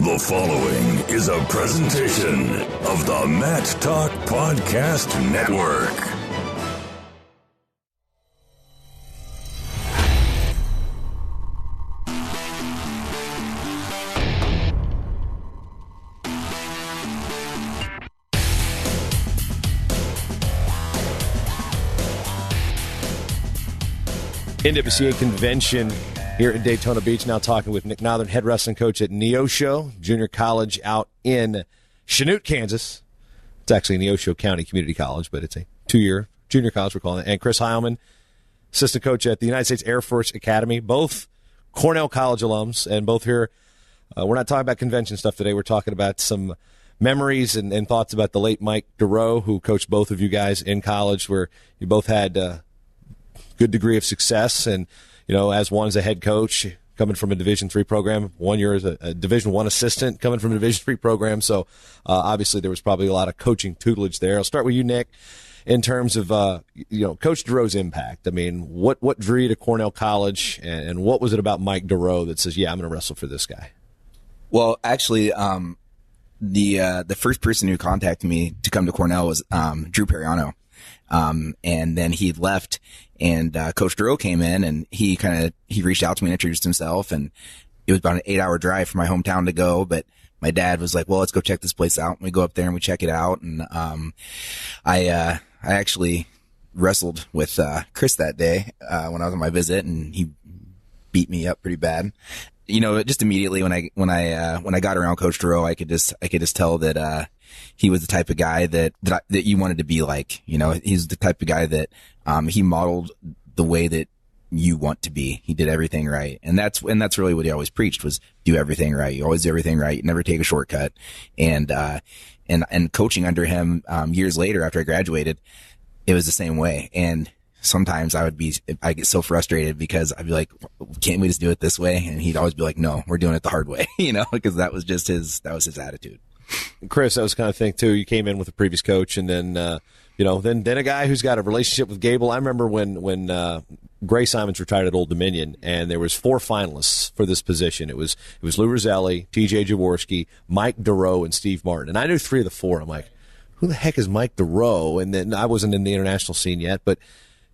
The following is a presentation of the Matt Talk Podcast Network. NWCA convention here in Daytona Beach. Now talking with Nick Nothern, head wrestling coach at Neosho Junior College out in Chanute, Kansas. It's actually Neosho County Community College, but it's a 2-year junior college, we're calling it. And Chris Heilman, assistant coach at the United States Air Force Academy, both Cornell College alums, and both here. We're not talking about convention stuff today. We're talking about some memories and thoughts about the late Mike Duroe, who coached both of you guys in college, where you both had good degree of success, and as one as a head coach coming from a Division III program, 1 year as a Division I assistant coming from a Division III program. So obviously there was probably a lot of coaching tutelage there. I'll start with you, Nick, in terms of Coach Duroe's impact. I mean, what drew you to Cornell College, and what was it about Mike Duroe that says, yeah, I'm going to wrestle for this guy? Well, actually, the first person who contacted me to come to Cornell was Drew Periano. And then he left, and Coach Duroe came in, and he reached out to me and introduced himself, and it was about an 8-hour drive from my hometown to go, but my dad was like, well, let's go check this place out. And we go up there and we check it out, and I actually wrestled with Chris that day when I was on my visit, and he beat me up pretty bad. Just immediately when I got around Coach Duroe, I could just tell that he was the type of guy that you wanted to be like. He's the type of guy that he modeled the way that you want to be. He did everything right, and that's really what he always preached, was do everything right. You always do everything right. You never take a shortcut. And coaching under him years later after I graduated, it was the same way. And sometimes I get so frustrated because I'd be like, can't we just do it this way? And he'd always be like, no, we're doing it the hard way, because that was his attitude. Chris, I was kind of think too, you came in with a previous coach, and then, then a guy who's got a relationship with Gable. I remember when Gray Simons retired at Old Dominion, and there was 4 finalists for this position. It was Lou Roselli, TJ Jaworski, Mike Duroe, and Steve Martin. And I knew 3 of the 4. I'm like, who the heck is Mike Duroe? And then I wasn't in the international scene yet, but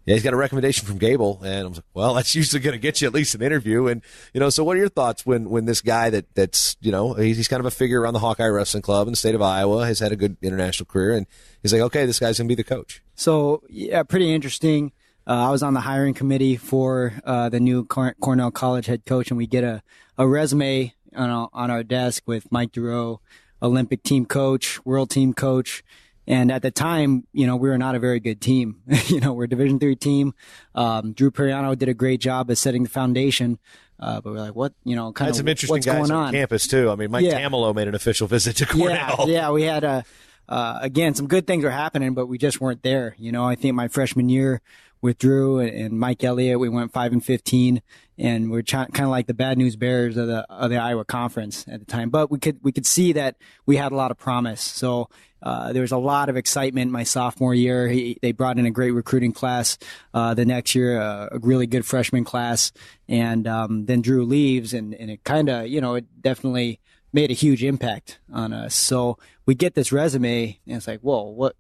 yeah, he's got a recommendation from Gable, and I was like, well, that's usually going to get you at least an interview. And, so what are your thoughts when this guy that's he's kind of a figure around the Hawkeye Wrestling Club in the state of Iowa, has had a good international career, and he's like, okay, this guy's going to be the coach. So, yeah, pretty interesting. I was on the hiring committee for the new Cornell College head coach, and we get a resume on our desk with Mike Duroe, Olympic team coach, world team coach. And at the time, we were not a very good team. We're a Division III team. Drew Periano did a great job of setting the foundation. But we're like, what, kind of some interesting what's guys going on campus too. I mean, Mike Tamalo made an official visit to Cornell. Yeah, we had again, some good things were happening, but we just weren't there. I think my freshman year with Drew and Mike Elliott, we went 5-15, and we're kind of like the bad news bears of the Iowa Conference at the time. But we could see that we had a lot of promise. So there was a lot of excitement my sophomore year. They brought in a great recruiting class the next year, a really good freshman class, and then Drew leaves, and it kind of it definitely made a huge impact on us. So we get this resume, and it's like, whoa,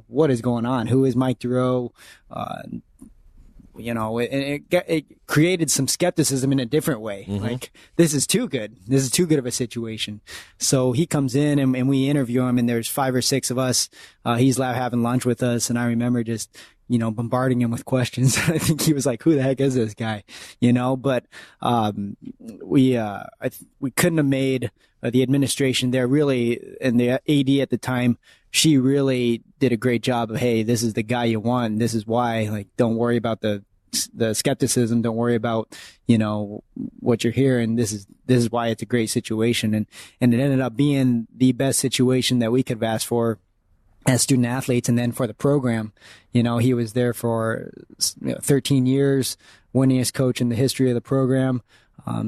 what is going on? Who is Mike Duroe? It created some skepticism in a different way. Mm-hmm. Like, this is too good. This is too good of a situation. So he comes in, and we interview him, and there's 5 or 6 of us. He's having lunch with us, and I remember just, bombarding him with questions. I think he was like, who the heck is this guy? But we couldn't have made the administration there really, and the AD at the time, she really did a great job of, hey, this is the guy you want. This is why. Like, don't worry about the skepticism. Don't worry about, what you're hearing. This is why it's a great situation. And it ended up being the best situation that we could have asked for as student athletes, and then for the program. He was there for 13 years, winningest coach in the history of the program.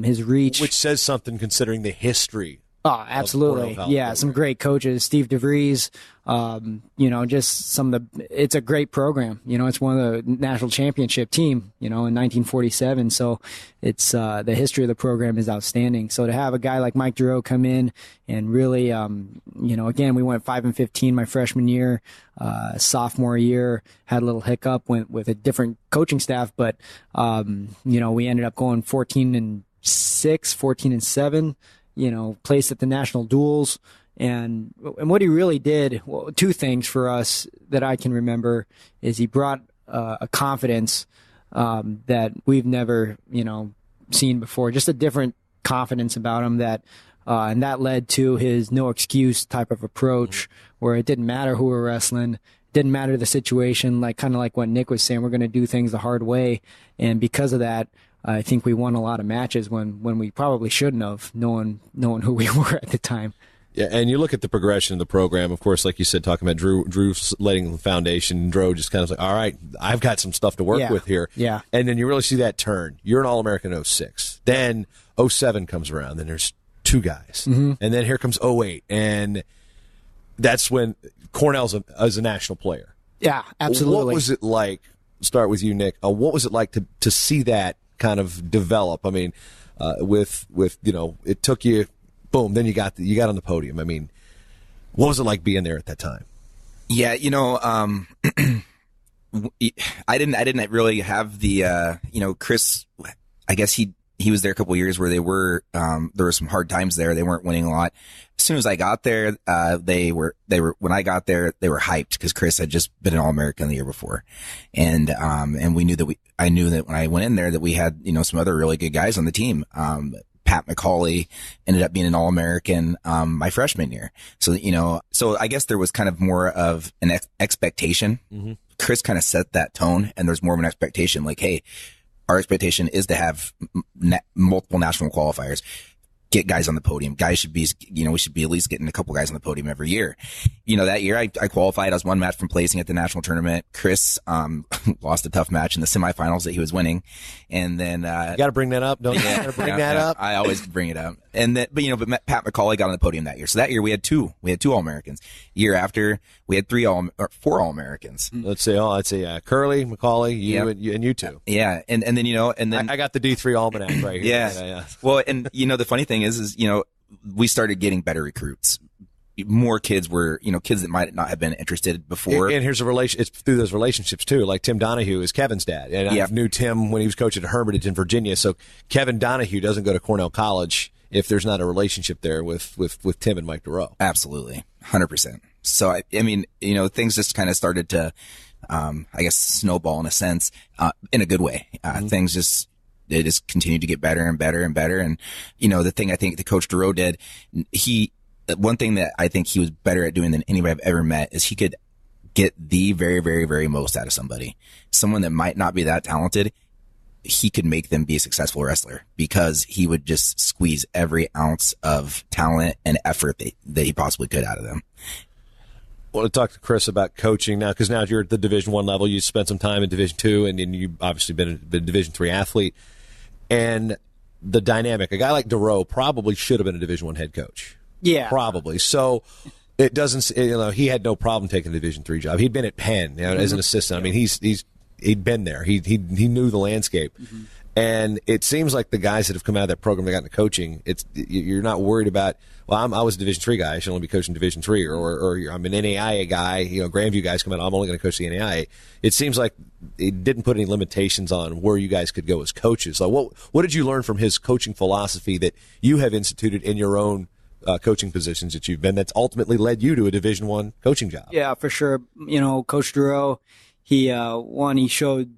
His reach, which says something considering the history Oh, absolutely. Yeah, some great coaches. Steve DeVries, just some of it's a great program. It's one of the national championship team, in 1947. So it's, the history of the program is outstanding. So to have a guy like Mike Duroe come in and really, again, we went 5-15 my freshman year, sophomore year, had a little hiccup, went with a different coaching staff, but, we ended up going 14-6, 14-7. Placed at the national duels. And what he really did, well, two things for us that I can remember is he brought a confidence that we've never, seen before, just a different confidence about him and that led to his no excuse type of approach where it didn't matter who we're wrestling. Didn't matter the situation, kind of like what Nick was saying, we're going to do things the hard way. And because of that, I think we won a lot of matches when we probably shouldn't have, knowing who we were at the time. Yeah, and you look at the progression of the program, of course, like you said, talking about Drew laying the foundation, Drew just kind of like, all right, I've got some stuff to work with here. Yeah. And then you really see that turn. You're an All-American in 06. Then 07 comes around, then there's two guys. Mm-hmm. And then here comes 08, and that's when Cornell's a national player. Yeah, absolutely. What was it like, start with you, Nick, what was it like to see that kind of develop? I mean, with it took you, boom, then you got on the podium. I mean, what was it like being there at that time? Yeah, I didn't really have the Chris. I guess he was there a couple of years where there were some hard times there. They weren't winning a lot. As soon as I got there, when I got there, they were hyped because Chris had just been an All-American the year before. And we knew I knew that when I went in there that we had, some other really good guys on the team. Pat McCauley ended up being an All-American, my freshman year. So, so I guess there was kind of more of an expectation. Mm-hmm. Chris kind of set that tone, and there's more of an expectation like, hey, our expectation is to have multiple national qualifiers, get guys on the podium. Guys should be, we should be at least getting a couple guys on the podium every year. That year I qualified. I was one match from placing at the national tournament. Chris, lost a tough match in the semifinals that he was winning. And then, you got to bring that up. Don't you? Got to bring that up. I always bring it up. And then, but Pat McCauley got on the podium that year. So that year we had two All-Americans. Year after we had four All-Americans. Let's say, Curley, McCauley, you and two. Yeah. And then I got the D3 Almanac right here. Yeah. Well, and the funny thing is, we started getting better recruits. More kids were, kids that might not have been interested before. And here's it's through those relationships too. Like Tim Donahue is Kevin's dad. And I knew Tim when he was coaching at Hermitage in Virginia. So Kevin Donahue doesn't go to Cornell College if there's not a relationship there with Tim and Mike Duroe. Absolutely. 100%. So, I mean, things just kind of started to, I guess, snowball in a sense, in a good way. Things they just continued to get better and better and better. And, the thing I think the Coach Duroe did, one thing that I think he was better at doing than anybody I've ever met is he could get the very, very, very most out of somebody. Someone that might not be that talented, he could make them be a successful wrestler because he would just squeeze every ounce of talent and effort that he possibly could out of them. I want to talk to Chris about coaching now, because now you're at the Division I level. You spent some time in Division II, and then you've obviously been a Division III athlete. And the dynamic, a guy like Duroe probably should have been a Division I head coach. Yeah. Probably. So it doesn't, he had no problem taking a Division III job. He'd been at Penn, as an assistant. I mean, he'd been there. He knew the landscape. Mm-hmm. And it seems like the guys that have come out of that program that got into coaching, you're not worried about, I was a Division III guy, I should only be coaching Division III, or I'm an NAIA guy, Grandview guys come out, I'm only going to coach the NAIA. It seems like it didn't put any limitations on where you guys could go as coaches. So what did you learn from his coaching philosophy that you have instituted in your own coaching positions that you've been, that's ultimately led you to a Division I coaching job? Yeah, for sure. Coach Duroe, he showed,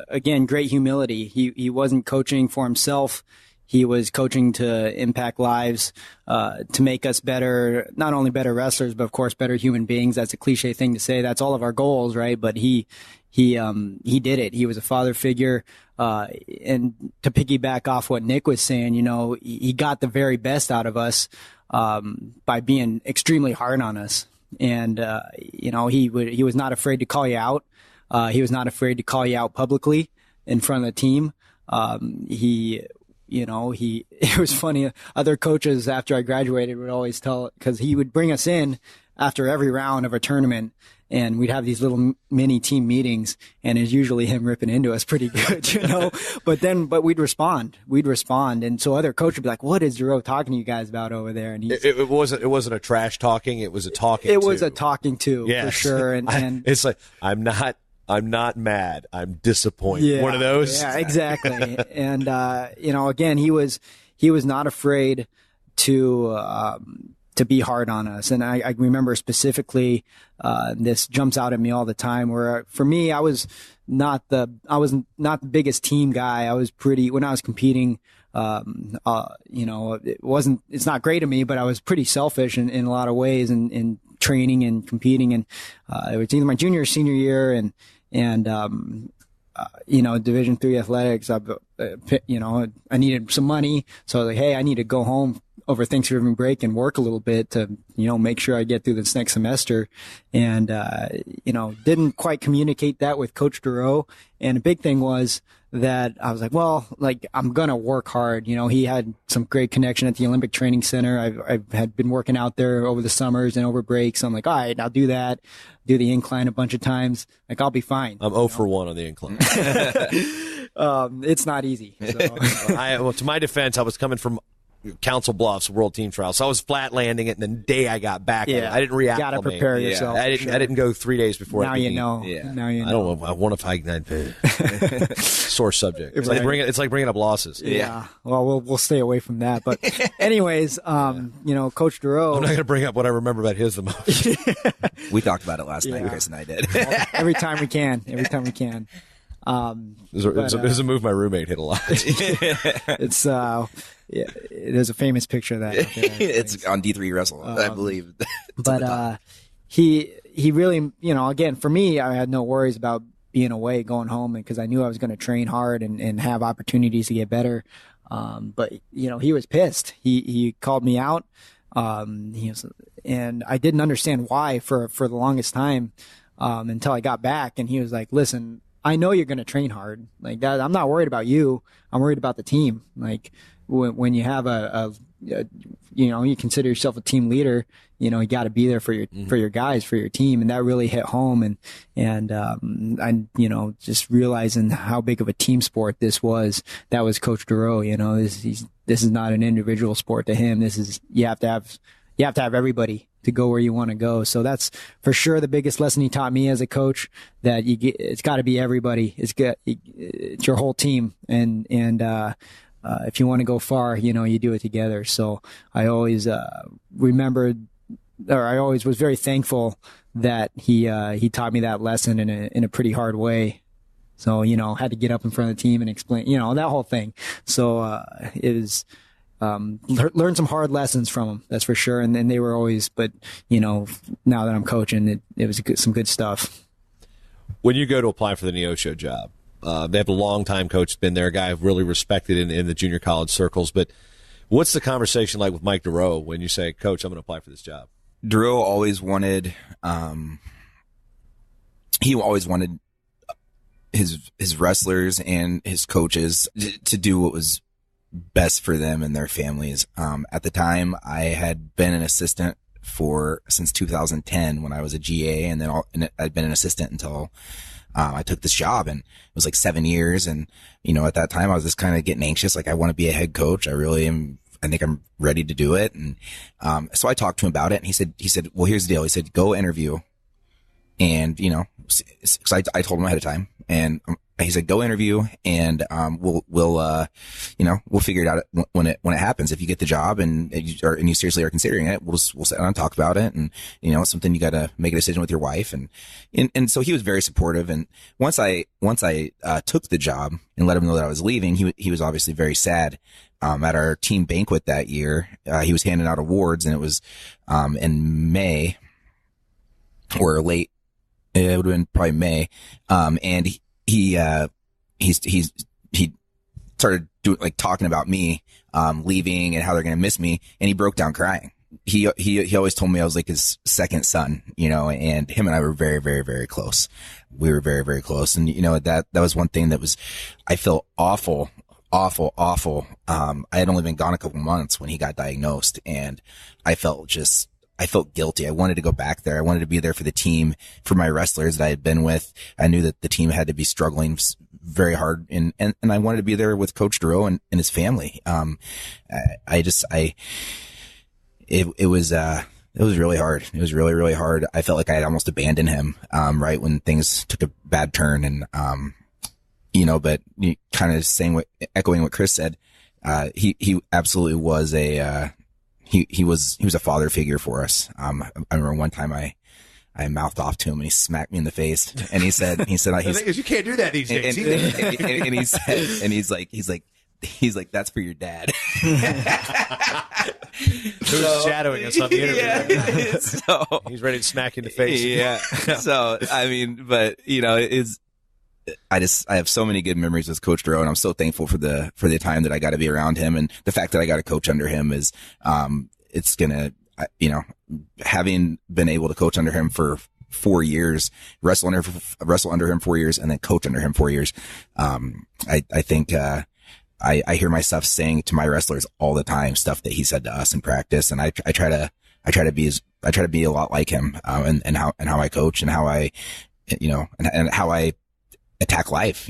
again, great humility. He wasn't coaching for himself. He was coaching to impact lives, to make us better, not only better wrestlers, but of course better human beings. That's a cliche thing to say. That's all of our goals, right? But he did it. He was a father figure. And to piggyback off what Nick was saying, he got the very best out of us, by being extremely hard on us. And, he was not afraid to call you out. He was not afraid to call you out publicly in front of the team. He it was funny. Other coaches after I graduated would always tell, because he would bring us in after every round of a tournament, and we'd have these little mini team meetings, and it's usually him ripping into us pretty good, but we'd respond. And so other coaches would be like, what is Duroe talking to you guys about over there? And it wasn't a trash talking. It was a talking. It was a talking to, yes. for sure. And it's like, I'm not mad. I'm disappointed. Yeah, one of those. Yeah, exactly. And, again, he was not afraid to be hard on us. And I remember specifically, this jumps out at me all the time, where for me, I was not the biggest team guy. I was when I was competing, it's not great of me, but I was pretty selfish in a lot of ways in training and competing. And, it was either my junior or senior year, and Division III athletics, I needed some money. So I was like, hey, I need to go home over Thanksgiving break and work a little bit to, make sure I get through this next semester. And, didn't quite communicate that with Coach Duroe. And a big thing was that I was like, well, I'm going to work hard. He had some great connection at the Olympic Training Center. I had been working out there over the summers and over breaks. So I'm like, all right, I'll do that. Do the incline a bunch of times. I'll be fine. I'm 0 for 1 on the incline. It's not easy. So. To my defense, I was coming from Council Bluffs World Team Trials. So I was flat landing it, and the day I got back, I didn't react. Got to prepare yourself. I didn't go 3 days before. Now you know. Yeah. Now you know. I don't know. I wonder if I sore subject. It's like bringing up losses. Yeah. Well, we'll stay away from that. But anyways, Coach Duroe. I'm not going to bring up what I remember about his the most. We talked about it last night. Chris and I did. Every time we can. There's a move my roommate hit a lot. It's there's a famous picture of that. It's on D3 Wrestle, I believe. But he really, again, for me, I had no worries about being away, going home, because I knew I was going to train hard and have opportunities to get better. But he was pissed. He called me out. And I didn't understand why for the longest time, until I got back, and he was like, listen, I know you're going to train hard like that. I'm not worried about you. I'm worried about the team. Like when you have you consider yourself a team leader, you got to be there for your guys, for your team. And that really hit home. And I, just realizing how big of a team sport this was, that was Coach Duroe. This is not an individual sport to him. You have to have everybody to go where you want to go. So that's for sure the biggest lesson he taught me as a coach, that it's got to be everybody. It's your whole team. And if you want to go far, you do it together. So I always I always was very thankful that he taught me that lesson in a pretty hard way. So, had to get up in front of the team and explain, that whole thing. So, it was, learned some hard lessons from him, that's for sure. And then they were always, but now that I'm coaching, it was some good stuff. When you go to apply for the Neosho job, they have a long-time coach, been there, a guy really respected in the junior college circles. But what's the conversation like with Mike Duroe when you say, Coach, I'm going to apply for this job? Duroe always wanted, his wrestlers and his coaches to do what was best for them and their families. At the time, I had been an assistant since 2010 when I was a GA, and then I'd been an assistant until I took this job, and it was like 7 years. And, at that time I was just kind of getting anxious. Like, I want to be a head coach. I really am. I think I'm ready to do it. And, so I talked to him about it, and he said, well, here's the deal. He said, go interview. And, cause I told him ahead of time, and he said, go interview, and, we'll figure it out when it happens. If you get the job and you seriously are considering it, we'll sit down and talk about it. And, it's something you got to make a decision with your wife. And so he was very supportive. And once I took the job and let him know that I was leaving, he was obviously very sad. At our team banquet that year, he was handing out awards, and it was, in May or late. It would have been probably May. And he started talking about me, leaving and how they're going to miss me. And he broke down crying. He always told me I was like his second son, and him and I were very, very, very close. We were very, very close. And, that was one thing that was, I felt awful awful. I had only been gone a couple months when he got diagnosed, and I felt guilty. I wanted to go back there. I wanted to be there for the team, for my wrestlers that I had been with. I knew that the team had to be struggling very hard, and I wanted to be there with Coach Duroe and his family. It was really hard. It was really, really hard. I felt like I had almost abandoned him, right when things took a bad turn. And, but kind of echoing what Chris said, he absolutely was he was a father figure for us. I remember one time I mouthed off to him and he smacked me in the face and he said, the thing is, you can't do that these days. And he's like, that's for your dad. Who's shadowing us on the interview? Yeah, so he's ready to smack you in the face. Yeah. So, I mean, but I have so many good memories with Coach Duroe, and I'm so thankful for the time that I got to be around him, and the fact that I got to coach under him is, it's gonna, having been able to coach under him for 4 years, wrestle under him 4 years, and then coach under him 4 years. I think, I hear myself saying to my wrestlers all the time stuff that he said to us in practice, and I try to be a lot like him, and how I coach and how I, and how I attack life.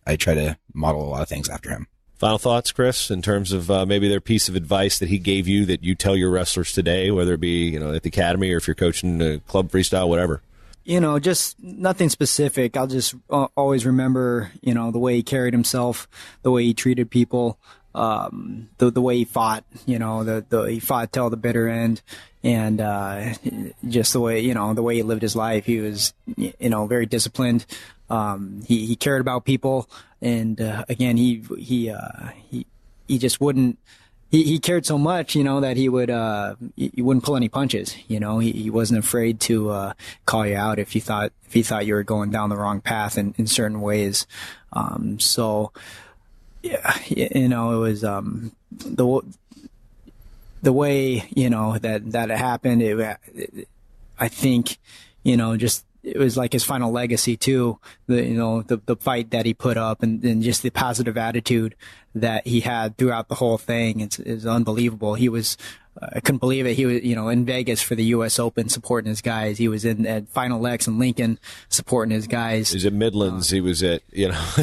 I try to model a lot of things after him. Final thoughts, Chris, in terms of maybe their piece of advice that he gave you that you tell your wrestlers today, whether it be at the academy or if you're coaching club freestyle, whatever. Just nothing specific. I'll just always remember, the way he carried himself, the way he treated people, the way he fought, he fought till the bitter end, and just the way, the way he lived his life. He was, very disciplined. He cared about people, and again, he just wouldn't. He cared so much, that he wouldn't pull any punches. He wasn't afraid to call you out if he thought you were going down the wrong path in certain ways. So yeah, it was the way that it happened. I think just. It was like his final legacy too, the fight that he put up and just the positive attitude that he had throughout the whole thing. It's unbelievable. He was, I couldn't believe it. He was, in Vegas for the U.S. Open supporting his guys. He was at Final X in Lincoln supporting his guys. He was at Midlands. He was at,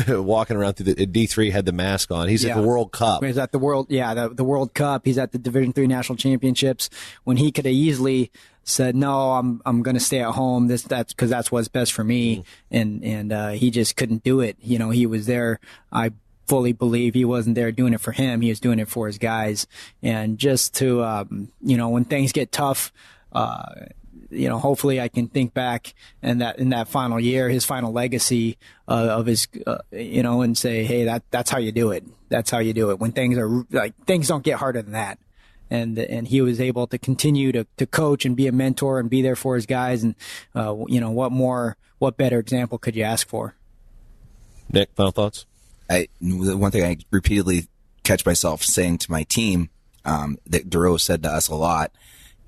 walking around through the D3, had the mask on. He's at the World Cup. He's at the World Cup. He's at the Division III National Championships when he could have easily said, no, I'm going to stay at home. That's because that's what's best for me. And he just couldn't do it. He was there. I fully believe he wasn't there doing it for him. He was doing it for his guys. And just to, when things get tough, hopefully I can think back in that final year, his final legacy of his, and say, hey, that's how you do it. That's how you do it. When things are things don't get harder than that. And he was able to continue to coach and be a mentor and be there for his guys. And, what better example could you ask for? Nick, final thoughts? One thing I repeatedly catch myself saying to my team, that Duroe said to us a lot.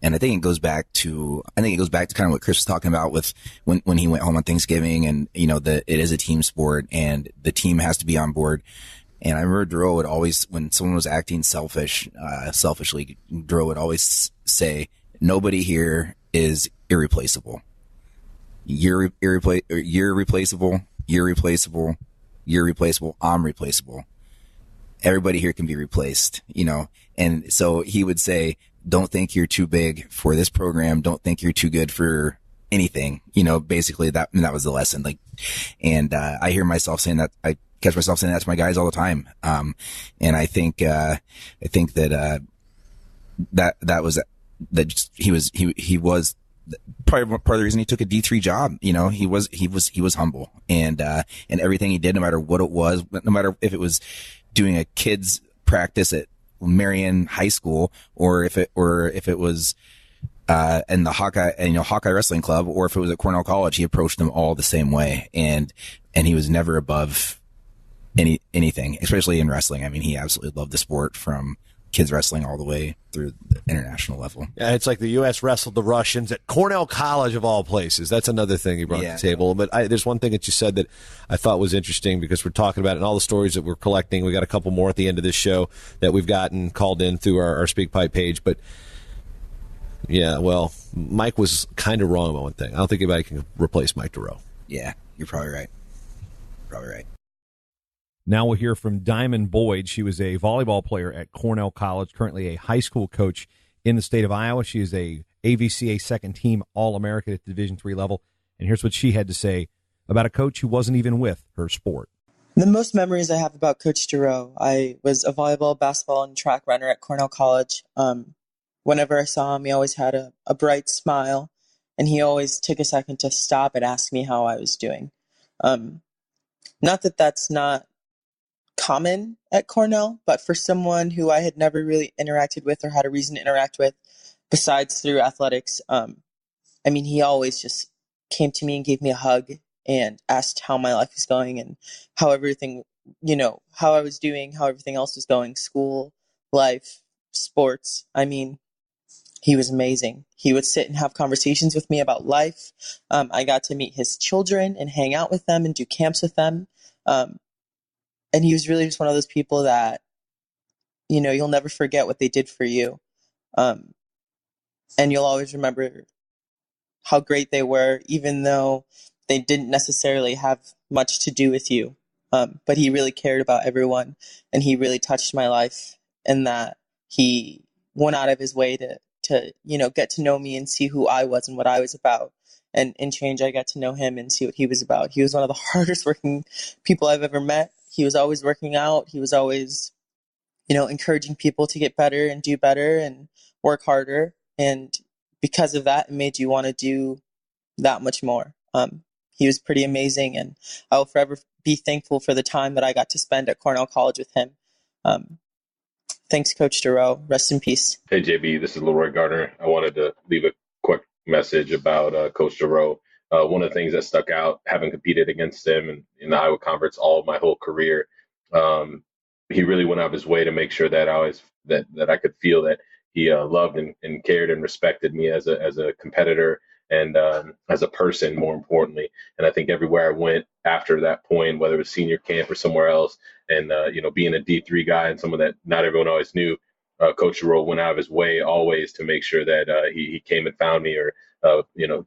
And I think it goes back to kind of what Chris was talking about with when he went home on Thanksgiving, and, it is a team sport and the team has to be on board. And I remember Duroe would always, when someone was acting selfishly, Duroe would always say, nobody here is irreplaceable. You're replaceable. You're replaceable. You're replaceable. I'm replaceable. Everybody here can be replaced, And so he would say, don't think you're too big for this program. Don't think you're too good for anything, basically that was the lesson. I hear myself saying that. I catch myself saying that to my guys all the time. And I think that he was probably part of the reason he took a D3 job. He was humble, and everything he did, no matter what it was, no matter if it was doing a kids practice at Marion High School, or if it was, in the Hawkeye Wrestling Club, or if it was at Cornell College, he approached them all the same way. And he was never above anything, especially in wrestling. I mean, he absolutely loved the sport from kids wrestling all the way through the international level. Yeah, it's like the U.S. wrestled the Russians at Cornell College of all places. That's another thing you brought to the table. But there's one thing that you said that I thought was interesting because we're talking about it and all the stories that we're collecting. We got a couple more at the end of this show that we've gotten called in through our SpeakPipe page. But yeah, well, Mike was kind of wrong about one thing. I don't think anybody can replace Mike Duroe. Yeah, you're probably right. Probably right. Now we'll hear from Diamond Boyd. She was a volleyball player at Cornell College, currently a high school coach in the state of Iowa. She is a AVCA second-team All-American at the Division III level. And here's what she had to say about a coach who wasn't even with her sport. The most memories I have about Coach Duroe, I was a volleyball, basketball, and track runner at Cornell College. Whenever I saw him, he always had a bright smile, and he always took a second to stop and ask me how I was doing. Not that that's not common at Cornell, but for someone who I had never really interacted with or had a reason to interact with besides through athletics, he always just came to me and gave me a hug and asked how my life was going and how everything, how I was doing, how everything else was going, school, life, sports. He was amazing. He would sit and have conversations with me about life. I got to meet his children and hang out with them and do camps with them. And he was really just one of those people that, you'll never forget what they did for you. And you'll always remember how great they were, even though they didn't necessarily have much to do with you. But he really cared about everyone, and he really touched my life, and that he went out of his way to get to know me and see who I was and what I was about. And in change, I got to know him and see what he was about. He was one of the hardest working people I've ever met. He was always working out. He was always, encouraging people to get better and do better and work harder. And because of that, it made you want to do that much more. He was pretty amazing, and I will forever be thankful for the time that I got to spend at Cornell College with him. Thanks, Coach Duroe. Rest in peace. Hey, JB, this is Leroy Gardner. I wanted to leave a quick message about Coach Duroe. One of the things that stuck out, having competed against him in the Iowa Conference all my whole career, he really went out of his way to make sure that I could feel that he loved and cared and respected me as a competitor and as a person, more importantly. And I think everywhere I went after that point, whether it was senior camp or somewhere else, and being a D3 guy and someone that not everyone always knew, Coach Duroe went out of his way always to make sure that he came and found me, or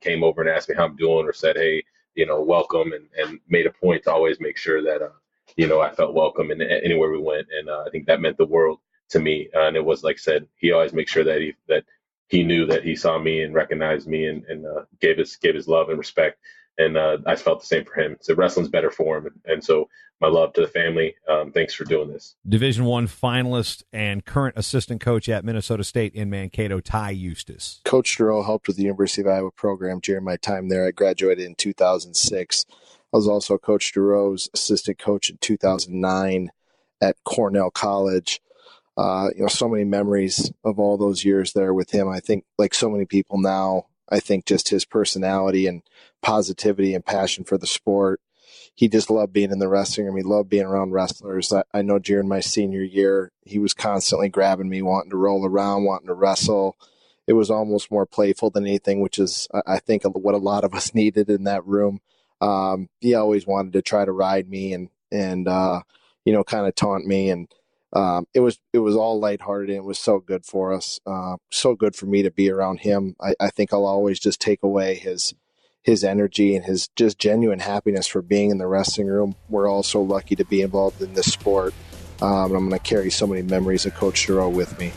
came over and asked me how I'm doing, or said, hey, welcome, and made a point to always make sure that I felt welcome anywhere we went. And I think that meant the world to me. And it was, like I said, he always made sure that he knew that he saw me and recognized me and gave his love and respect. And I felt the same for him. So wrestling's better for him. And so my love to the family. Thanks for doing this. Division I finalist and current assistant coach at Minnesota State in Mankato, Ty Eustace. Coach Duroe helped with the University of Iowa program during my time there. I graduated in 2006. I was also Coach Duroe's assistant coach in 2009 at Cornell College. So many memories of all those years there with him. I think, like so many people now, I think just his personality and positivity and passion for the sport. He just loved being in the wrestling room. He loved being around wrestlers. I know during my senior year, he was constantly grabbing me, wanting to roll around, wanting to wrestle. It was almost more playful than anything, which is, I think, what a lot of us needed in that room. He always wanted to try to ride me and kind of taunt me. And it was all lighthearted, and it was so good for us. So good for me to be around him. I think I'll always just take away his energy and his just genuine happiness for being in the wrestling room. We're all so lucky to be involved in this sport. I'm going to carry so many memories of Coach Duroe with me.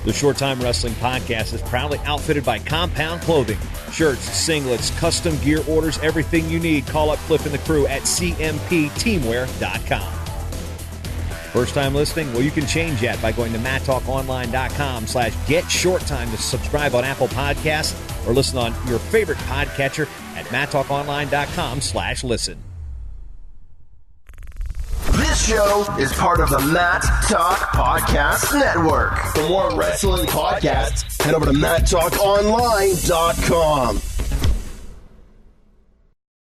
The Short Time Wrestling Podcast is proudly outfitted by Compound Clothing. Shirts, singlets, custom gear orders, everything you need. Call up Cliff and the crew at cmpteamwear.com. First time listening? Well, you can change that by going to mattalkonline.com/getshorttime to subscribe on Apple Podcasts or listen on your favorite podcatcher at mattalkonline.com/listen. This show is part of the Matt Talk Podcast Network. For more wrestling podcasts, head over to mattalkonline.com.